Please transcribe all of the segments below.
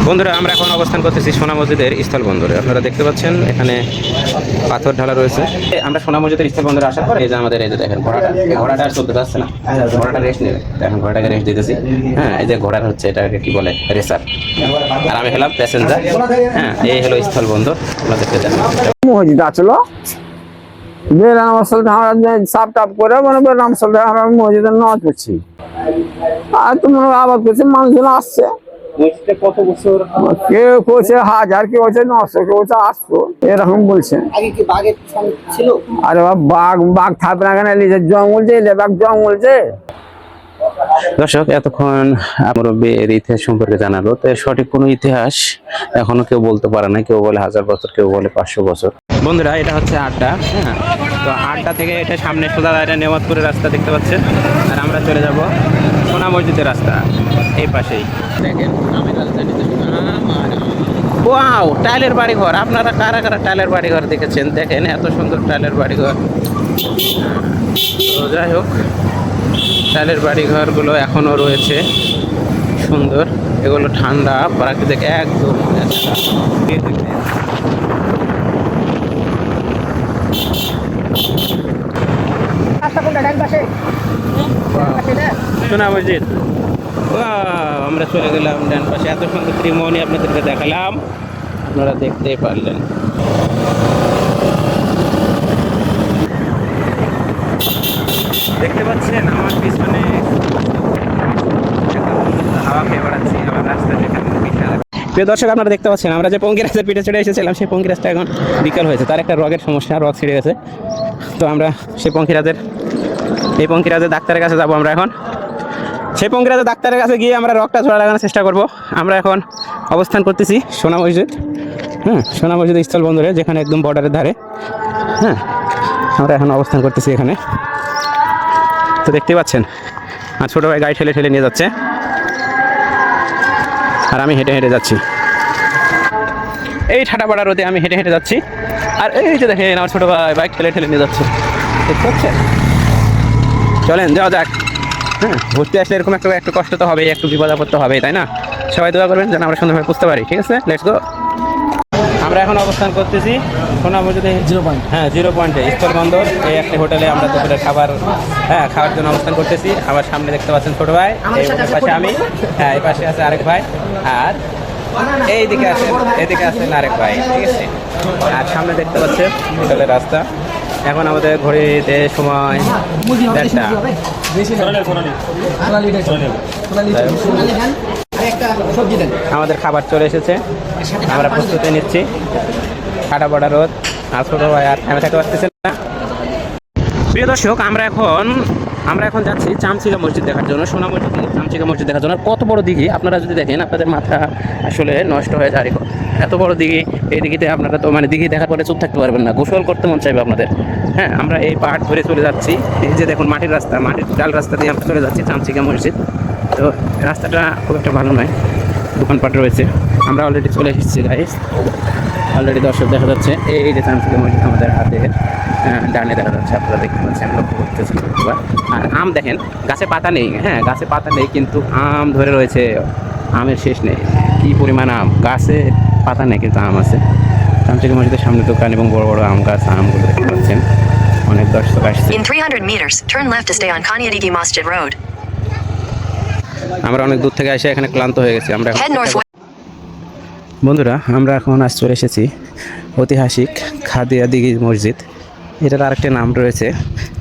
বন্ধুরা আমরা এখন অবস্থান করতেছি সোনা মসজিদের স্থল বন্দরে। আপনারা দেখতে পাচ্ছেন এখানে পাথর ঢালা রয়েছে। আমরা সোনা মসজিদের স্থল বন্দরে আসার পরে এই যে আমাদের এই যে দেখেন ঘোড়াটা আর চলতে পারছে না, ঘোড়াটা রেস্ট নেবে। এখন ঘোড়াটাকে রেস্ট দিতেছি। হ্যাঁ, এই যে ঘোড়ার হচ্ছে এটাকে কি বলে, রেসার। আর আমি হলাম প্যাসেঞ্জার। হ্যাঁ, এই হলো স্থল বন্দর। আপনারা দেখতে যান মসজিদ আসলো বেরাম আসলে আমরা সাপ টাপ করে মনে বেরাম আসলে আমরা মসজিদের নামাজ পড়ছি। আর তোমার আবার করছে, মানুষজন আসছে। মসজিদে কত বছর? কেউ কইছে 1000, কেউ কইছে 900, কেউ কইছে 800, এরকম বলছে। আগে কি বাঘের ছিল? আরে বাঘ বাঘ থাকবে না কেন? জঙ্গল যে বাঘ জঙ্গল যে। দর্শক, এতক্ষণ মুরব্বী এর ইতিহাস সম্পর্কে জানালো। তো এর সঠিক কোনো ইতিহাস এখনো কেউ বলতে পারে না। কেউ বলে 1000 বছর, কেউ বলে 500 বছর। বন্ধুরা, এটা হচ্ছে আড্ডা। হ্যাঁ, তো আড্ডা থেকে এটা সামনে সোজা এটা নেওয়াজপুরের রাস্তা দেখতে পাচ্ছেন। আর আমরা চলে যাব সোনা মসজিদের রাস্তা, এই পাশেই। দেখেন আমি রাজধানীতে ওয়াও, টাইলের বাড়িঘর। আপনারা কারা কারা টাইলের বাড়িঘর দেখেছেন? দেখেন এত সুন্দর টাইলের বাড়িঘর। তো যাই হোক, টাইলের বাড়িঘরগুলো এখনও রয়েছে সুন্দর। এগুলো ঠান্ডা প্রাকৃতিক একদম। সোনা মসজিদ, আমরা চলে গেলাম ডান পাশে। এত সুন্দর ত্রিমোহনী আপনাদেরকে দেখালাম, আপনারা দেখতেই পারলেন। দেখতে পাচ্ছেন আমার পিছনে হাওয়া খেয়ে বেড়াচ্ছি। আমার রাস্তা প্রিয় দর্শক, আপনারা দেখতে পাচ্ছেন আমরা যে পঙ্কিরাজের পিঠে চড়ে এসেছিলাম, সেই পঙ্কিরাজটা এখন বিকাল হয়েছে। তার একটা রগের সমস্যা, রগ ছিঁড়ে গেছে। তো আমরা সেই এই পঙ্কিরাজের ডাক্তারের কাছে যাবো। আমরা এখন সেই পঙ্কিরাজের ডাক্তারের কাছে গিয়ে আমরা রগটা জোড়া লাগানোর চেষ্টা করব। আমরা এখন অবস্থান করতেছি সোনা মসজিদ। হ্যাঁ, সোনা মসজিদ স্থল বন্দরে, যেখানে একদম বর্ডারের ধারে। হ্যাঁ, আমরা এখন অবস্থান করতেছি এখানে। তো দেখতেই পাচ্ছেন আর ছোটো ভাই গাড়ি ঠেলে ঠেলে নিয়ে যাচ্ছে, আর আমি হেঁটে হেঁটে যাচ্ছি। এই ঠাটাপাড়া রোদে আমি হেঁটে হেঁটে যাচ্ছি। আর এই যে দেখেন আমার ছোটো ভাই বাইক ঠেলে ঠেলে নিয়ে যাচ্ছে, দেখতে পাচ্ছেন। চলেন যাওয়া যাক। হ্যাঁ, ঘুরতে আসলে এরকম একটু কষ্ট তো হবেই, একটু বিপদ আপদ তো হবেই, তাই না? সবাই দোয়া করবেন যেন আমরা সুন্দরভাবে বুঝতে পারি। ঠিক আছে, লেটস গো। আমরা এখন অবস্থান করতেছি সোনা মসজিদে 0 পয়েন্ট। হ্যাঁ, 0 পয়েন্টে স্থল বন্দর। এই একটা হোটেলে আমরা দুপুরের খাওয়ার জন্য অবস্থান করতেছি। আমার সামনে দেখতে পাচ্ছেন ছোটো ভাই, এই পাশে আমি, হ্যাঁ এই পাশে আছে আরেক ভাই, আর এদিকে আছেন আরেক ভাই। ঠিক আছে, আর সামনে দেখতে পাচ্ছেন হোটেলের রাস্তা। এখন আমাদের ঘড়িতে সময় 1:30। আমাদের খাবার চলে এসেছে, আমরা প্রস্তুতি নিচ্ছি। ঠাটাপাড়া রোদ, আর ছোটো ভাই আর থেমে থাকতে পারতেছেন না। প্রিয় দর্শক, আমরা এখন যাচ্ছি চামচিকা মসজিদ দেখার জন্য। সোনা মসজিদ, চামচিকা মসজিদ দেখার জন্য। কত বড় দিঘি, আপনারা যদি দেখেন আপনাদের মাথা আসলে নষ্ট হয়ে যায়। এত বড় দিঘি, এই দিঘিতে আপনারা তো দিঘি দেখার পরে চুপ থাকতে পারবেন না, গোসল করতে মন চাইবে আপনাদের। হ্যাঁ, আমরা এই পাহাড় ধরে চলে যাচ্ছি। এই যে দেখুন মাটির ডাল রাস্তা দিয়ে আমরা চলে যাচ্ছি চামচিকা মসজিদ। তো রাস্তাটা খুব একটা ভালো নয়, দোকানপাট রয়েছে। আমরা অলরেডি চলে এসেছি গাইস। অলরেডি দর্শক দেখা যাচ্ছে এই যে চামচিকা মসজিদ আমাদের হাতে ডানে দেখা যাচ্ছে, আপনারা দেখতে পাচ্ছেন, লক্ষ্য করতেছেন। আর আম দেখেন, গাছে পাতা নেই। হ্যাঁ, গাছে পাতা নেই কিন্তু আম ধরে রয়েছে, আমের শেষ নেই। কি পরিমাণ আম! গাছে পাতা নেই কিন্তু আম আছে। চামচিকা মসজিদের সামনে দোকান এবং বড় বড় আম গাছ, আমগুলো দেখতে পাচ্ছেন। অনেক দর্শক আসছে। In 300 meters, turn left to stay on Kanyadigi Masjid Road. আমরা অনেক দূর থেকে এসে এখানে ক্লান্ত হয়ে গেছি। বন্ধুরা, আমরা এখন চলে এসেছি ঐতিহাসিক খাদিয়া দিঘি মসজিদ। এটার আরেকটা নাম রয়েছে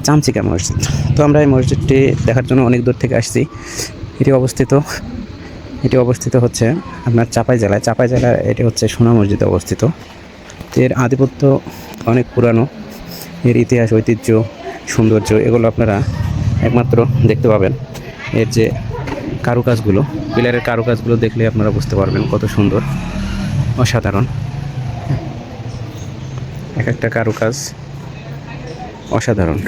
চামচিকা মসজিদ। তো আমরা এই মসজিদটি দেখার জন্য অনেক দূর থেকে আসছি। এটি অবস্থিত হচ্ছে আপনার চাপাই জেলায়। এটি হচ্ছে সোনা মসজিদে অবস্থিত। এর আধিপত্য অনেক পুরানো। এর ইতিহাস, ঐতিহ্য, সৌন্দর্য এগুলো আপনারা একমাত্র দেখতে পাবেন। এর যে কারুকাজগুলো, পিলারের কারুকাজগুলো দেখলে আপনারা বুঝতে পারবেন কত সুন্দর, অসাধারণ। এক একটা কারুকাজ অসাধারণ,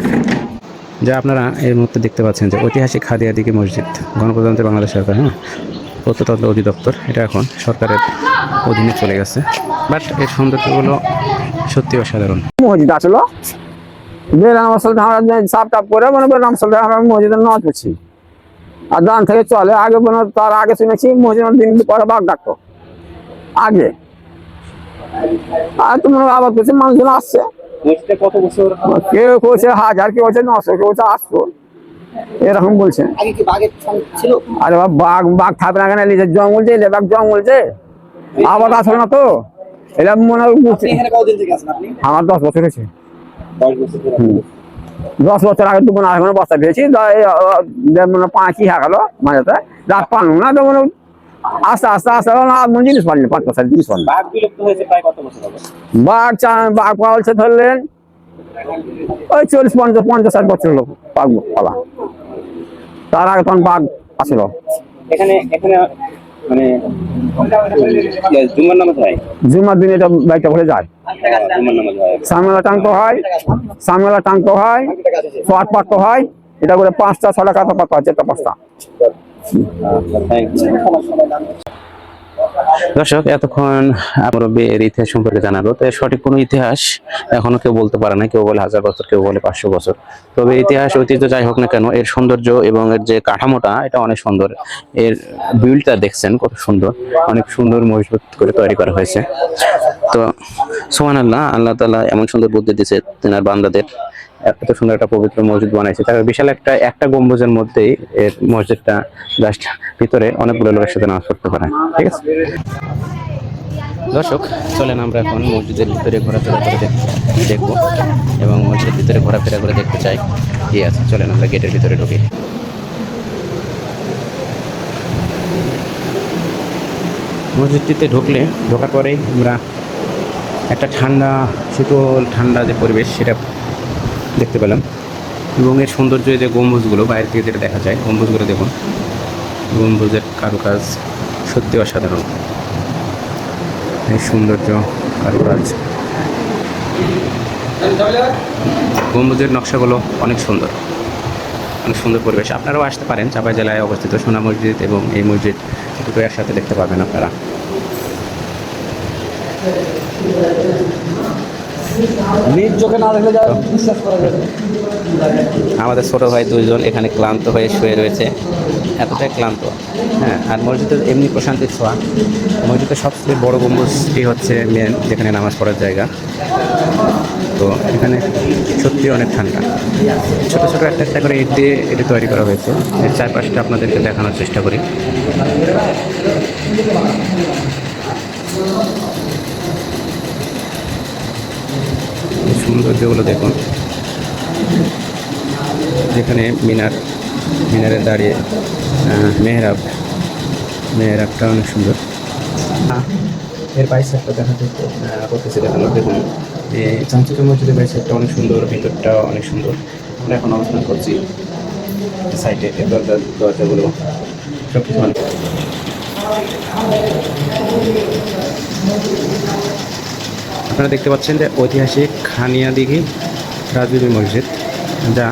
যা আপনারা এর মধ্যে দেখতে পাচ্ছেন যে ঐতিহাসিক খাদিয়া দিঘি মসজিদ, গণপ্রজাতন্ত্রী বাংলাদেশ সরকার, হ্যাঁ, প্রত্নতত্ত্ব অধিদপ্তর। এটা এখন সরকারের অধীনে চলে গেছে, বাট এর সৌন্দর্যগুলো সত্যি অসাধারণ। মসজিদ আসলো বেরাম আসলে আমরা সাপ টাপ করে মনে বেরাম আসলে আমরা মসজিদের নামাজ পড়ছি। আর দান থেকে চলে আগে তার আগে শুনেছি মসজিদের দিন পরে বাঘ ডাকতো। আগে। আর তোমার আবাদ করছে, মানুষজন আসছে, মসজিদে কত বছর? কেউ করছে 1000, কেউ করছে 900, কেউ করছে 800, এরকম বলছে। আগে কি বাঘের সঙ্গে ছিল? আরে বাঘ বাঘ থাকবে না কেন? নিজের জঙ্গল যে লেবাক জঙ্গল যে আবাদ আসবে না তো, এটা মনে হয় আপনি এখানে কতদিন থেকে আছেন আপনি? আমার 10 বছর হয়েছে। 10 বছর ধরে। 10 বছর আগে তো মনে হয় এখন বস্তা পেয়েছি, মানে 5ই হয়ে গেল মাঝেতে রাত পানো না তো, মানে আস্তে আস্তে আস্তে মনে জিনিস পারিনি, 5 বছর জিনিস পারিনি। বাঘ বিলুপ্ত হয়েছে প্রায় কত বছর হবে? বাঘ পাওয়া হচ্ছে ধরলেন ওই 40-50-60 বছর লোক বাঘ পালা। তার আগে তখন বাঘ আসল। এখানে মানে জুম্মার নামাজ হয়? জুম্মার দিন এটা বাইকটা ভরে যায়, জুম্মার নামাজ হয়। সামমেলা টাঙ্ক হয়, সামমেলা টাঙ্ক হয়, সোয়াট পাত্র হয়, এটা করে 5টা 6টা কাটা পাত্র হয়, 4টা 5টা। দর্শক, এতক্ষণ মুরব্বীর ইতিহাস সম্পর্কে জানালো। তো সঠিক কোনো ইতিহাস এখনো কেউ বলতে পারে না, কেউ বলে 1000 বছর, কেউ বলে 500 বছর। তবে ইতিহাস ঐতিহ্য যাই হোক না কেন, এর সৌন্দর্য এবং এর যে কাঠামোটা, এটা অনেক সুন্দর। এর বিল্ডটা দেখছেন কত সুন্দর, অনেক সুন্দর মজবুত করে তৈরি করা হয়েছে। তো সুবহানাল্লাহ, আল্লাহ তাআলা এমন সুন্দর বুদ্ধি দিয়েছে তেনার বান্দাদের, এত সুন্দর একটা পবিত্র মসজিদ বানাইছে। তার বিশাল একটা গম্বুজের মধ্যেই এর মসজিদটা, জাস্ট ভিতরে অনেকগুলো লোকের সাথে নামাজ পড়তে পারে। ঠিক আছে দর্শক, চলেন আমরা এখন মসজিদের ভিতরে ঘোরাফেরা করে দেখবো, এবং মসজিদের ভিতরে ঘোরাফেরা করে দেখতে চাই কি আছে। চলেন আমরা গেটের ভিতরে ঢুকি। মসজিদটিতে ঢোকার পরেই আমরা একটা শীতল ঠান্ডা যে পরিবেশ, সেটা দেখতে পেলাম। এবং এর সৌন্দর্য, যে গম্বুজগুলো বাইরে থেকে যেটা দেখা যায়, গম্বুজগুলো দেখুন, গম্বুজের কারুকাজ সত্যি অসাধারণ। এই সৌন্দর্য, কারুকাজ, গম্বুজের নকশাগুলো অনেক সুন্দর, অনেক সুন্দর পরিবেশ। আপনারাও আসতে পারেন, চাঁপাই জেলায় অবস্থিত সোনা মসজিদ এবং এই মসজিদ দুটো একসাথে দেখতে পাবেন আপনারা। নিজ চোখে না দেখলে যা বিশ্বাস করা যাবে। আমাদের ছোটো ভাই 2জন এখানে ক্লান্ত হয়ে শুয়ে রয়েছে, এতটাই ক্লান্ত। হ্যাঁ, আর মসজিদের এমনি প্রশান্তির ছোঁয়া। মসজিদের সবচেয়ে বড় গম্বুজটি হচ্ছে মেন, যেখানে নামাজ পড়ার জায়গা। তো এখানে সত্যি অনেক ঠান্ডা। ছোটো ছোটো একটা করে ইট দিয়ে এটি তৈরি করা হয়েছে। এর চারপাশটা আপনাদেরকে দেখানোর চেষ্টা করি। সৌন্দর্যগুলো দেখুন, যেখানে মিনারে দাঁড়িয়ে মেহরাবটা অনেক সুন্দর। এর বাইসাইডটা করতেছে, দেখানো দেখুন। চামচিকা মসজিদের বাইসাইডটা অনেক সুন্দর, ভিতরটা অনেক সুন্দর। আমরা এখন অবস্থান করছি সাইডে, দরজাগুলো সব কিছু অনেক। আপনারা দেখতে পাচ্ছেন যে ঐতিহাসিক খানিয়াদিঘি রাজবিবি মসজিদ, যা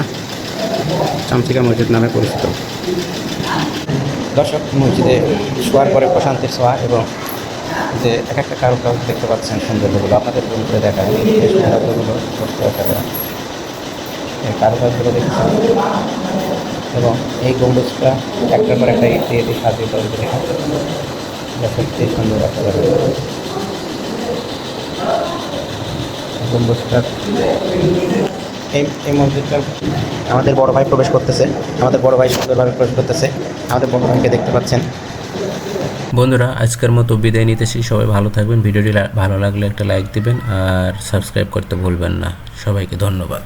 চামচিকা মসজিদ নামে পরিচিত। দর্শক, মসজিদে শোয়ার পরে প্রশান্তির ছোঁয়া, এবং যে একটা কারুকাজ দেখতে পাচ্ছেন, সৌন্দর্যগুলো আপনাদের করে দেখায়। এই সৌন্দর্যগুলো সত্যি অসাধারণ, এই কারুকাজগুলো দেখছেন, এবং এই গম্বুজটা একটার পর একটা ইট দিয়ে সাজিয়ে তৈরি করে সত্যি সুন্দর অসাধারণ। গম্বুজটা, এই মসজিদটা আমাদের বড় ভাই প্রবেশ করতেছে, আমাদের বড় ভাই সুন্দরভাবে প্রবেশ করতেছে। আমাদের বড় ভাইকে দেখতে পাচ্ছেন। বন্ধুরা, আজকের মতো বিদায় নিতেছি। সবাই ভালো থাকবেন। ভিডিওটি ভালো লাগলে একটা লাইক দিবেন, আর সাবস্ক্রাইব করতে ভুলবেন না। সবাইকে ধন্যবাদ।